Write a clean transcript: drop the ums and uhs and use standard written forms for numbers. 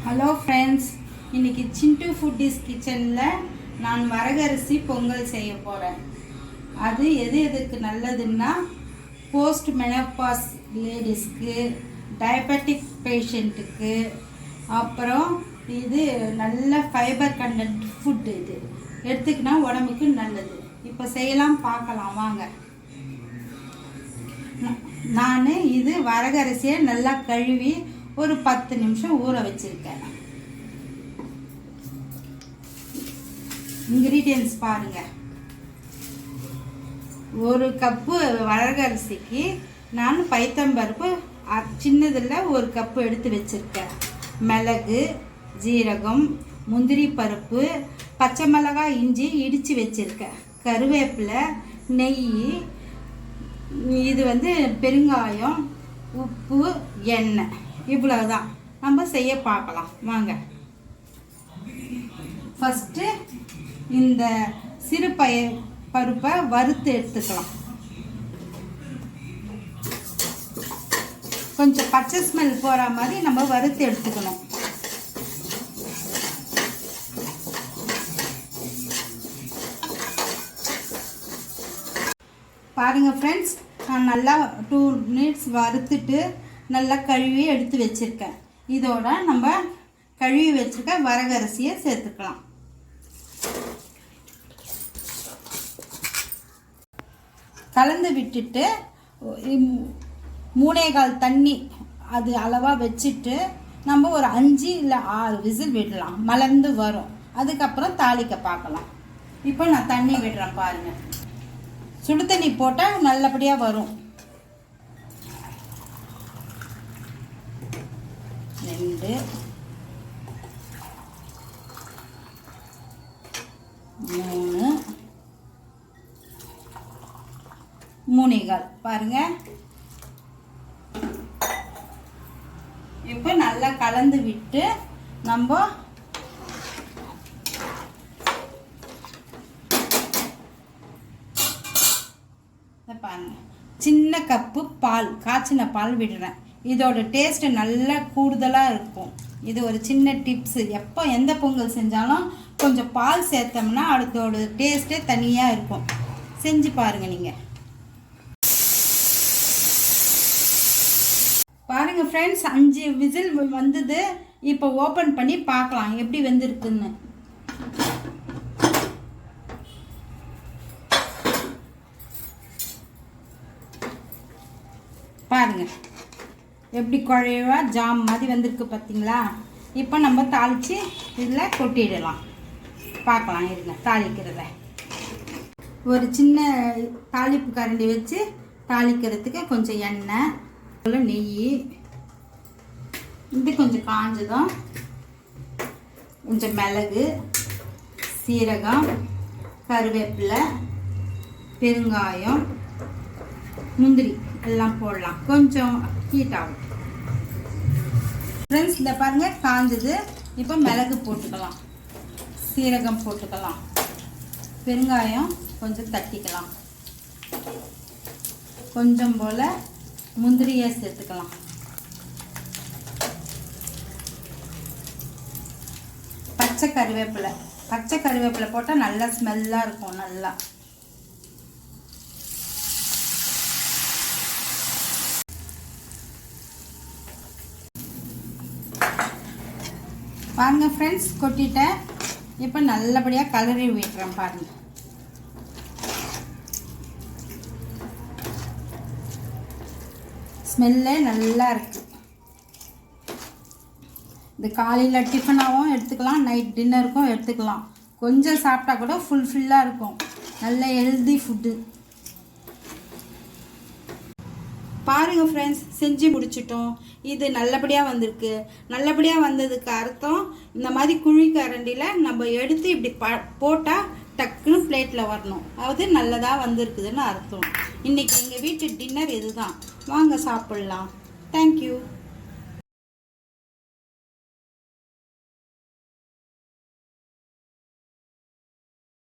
Hello friends, இன்றைக்கி சிண்டு foodies கிச்சனில் நான் வரகரிசி பொங்கல் செய்ய போகிறேன். அது எதுக்கு நல்லதுன்னா, போஸ்ட் மெனோபாஸ் லேடிஸ்க்கு, டயபெட்டிக் பேஷண்ட்டுக்கு, அப்புறம் இது நல்ல ஃபைபர் கண்டென்ட் ஃபுட்டு. இது எடுத்துக்கினா உடம்புக்கு நல்லது. இப்போ செய்யலாம், பார்க்கலாம் வாங்க. நான் இது வரகரிசியை நல்லா கழுவி ஒரு 10 நிமிஷம் ஊற வச்சிருக்கேன். இன்கிரீடியன்ஸ் பாருங்க. ஒரு கப்பு வரகரிசிக்கு நான் பைத்தம்பருப்பு சின்னதில் ஒரு கப்பு எடுத்து வச்சிருக்கேன். மிளகு, ஜீரகம், முந்திரி பருப்பு, பச்சை மிளகாய், இஞ்சி இடித்து வச்சிருக்கேன். கருவேப்பிலை, நெய், இது பெருங்காயம், உப்பு, எண்ணெய். இவ்வளவுதான். நம்ம செய்ய பார்க்கலாம் வாங்க. ஃபஸ்ட்டு இந்த சிறு பருப்பை வறுத்து எடுத்துக்கலாம். கொஞ்சம் பச்சை ஸ்மெல் போகிற மாதிரி நம்ம வறுத்து எடுத்துக்கணும். பாருங்கள் ஃப்ரெண்ட்ஸ், நான் நல்லா 2 மினிட்ஸ் வறுத்துட்டு நல்லா கழுவி எடுத்து வச்சுருக்கேன். இதோட நம்ம கழுவி வச்சுருக்க வரகரிசியை சேர்த்துக்கலாம். கலந்து விட்டுட்டு 3/4 தண்ணி அது அளவாக வச்சுட்டு நம்ம ஒரு 5 இல்லை 6 விசில் விடலாம். மலர்ந்து வரும். அதுக்கப்புறம் தாளிக்க பார்க்கலாம். இப்போ நான் தண்ணி விடுறேன் பாருங்கள். சுடு தண்ணி போட்டால் நல்லபடியாக வரும். 2 3 3/4 பாருங்க. இப்போ நல்லா கலந்து விட்டு நம்ம பாருங்க, சின்ன கப்பு பால், காய்ச்சின பால் விடுறேன். இதோட டேஸ்ட்டு நல்லா கூடுதலாக இருக்கும். இது ஒரு சின்ன டிப்ஸு. எப்போ எந்த பொங்கல் செஞ்சாலும் கொஞ்சம் பால் சேர்த்தோம்னா அதோட டேஸ்ட்டே தனியாக இருக்கும். செஞ்சு பாருங்கள் நீங்கள். பாருங்கள் ஃப்ரெண்ட்ஸ், 5 விசில் வந்தது. இப்போ ஓப்பன் பண்ணி பார்க்கலாம் எப்படி வெந்திருக்குன்னு. பாருங்கள் எப்படி குழைவா ஜாம் மாதிரி வந்திருக்கு பார்த்தீங்களா. இப்போ நம்ம தாளித்து இதில் கொட்டிடலாம். பார்க்கலாம் இருங்க தாளிக்கிறத. ஒரு சின்ன தாளிப்பு கரண்டி வச்சு தாளிக்கிறதுக்கு கொஞ்சம் எண்ணெய், நெய், இது கொஞ்சம் காஞ்சதும் கொஞ்சம் மிளகு, சீரகம், கருவேப்பிலை, பெருங்காயம், முந்திரி எல்லாம் போடலாம். கொஞ்சம் ஹீட் ஆகும் ஃப்ரெண்ட்ஸ். இந்த பாருங்கள் காஞ்சது. இப்போ மிளகு போட்டுக்கலாம், சீரகம் போட்டுக்கலாம், பெருங்காயம் கொஞ்சம் தட்டிக்கலாம், கொஞ்சம் போல் முந்திரியை சேர்த்துக்கலாம், பச்சை கருவேப்பிலை போட்டால் நல்லா ஸ்மெல்லாக இருக்கும். நல்லா பாருங்க ஃப்ரெண்ட்ஸ், கொட்டிட்டேன். இப்போ நல்லபடியாக கலரி விட்டுறேன் பாருங்க. ஸ்மெல்லே நல்லா இருக்கு. இது காலையில் டிஃபனாகவும் எடுத்துக்கலாம், நைட் டின்னருக்கும் எடுத்துக்கலாம். கொஞ்சம் சாப்பிட்டா கூட ஃபுல்ஃபில்லாக இருக்கும். நல்ல ஹெல்தி ஃபுட்டு. பாருங்கள் ஃப்ரெண்ட்ஸ், செஞ்சு முடிச்சிட்டோம். இது நல்லபடியாக வந்திருக்கு. நல்லபடியாக வந்ததுக்கு அர்த்தம், இந்த மாதிரி குழி கரண்டியில் நம்ம எடுத்து இப்படி போட்டால் டக்குன்னு பிளேட்டில் வரணும். அது நல்லதாக வந்திருக்குதுன்னு அர்த்தம். இன்றைக்கி எங்கள் வீட்டு டின்னர் இதுதான். வாங்க சாப்பிட்லாம். தேங்க்யூ.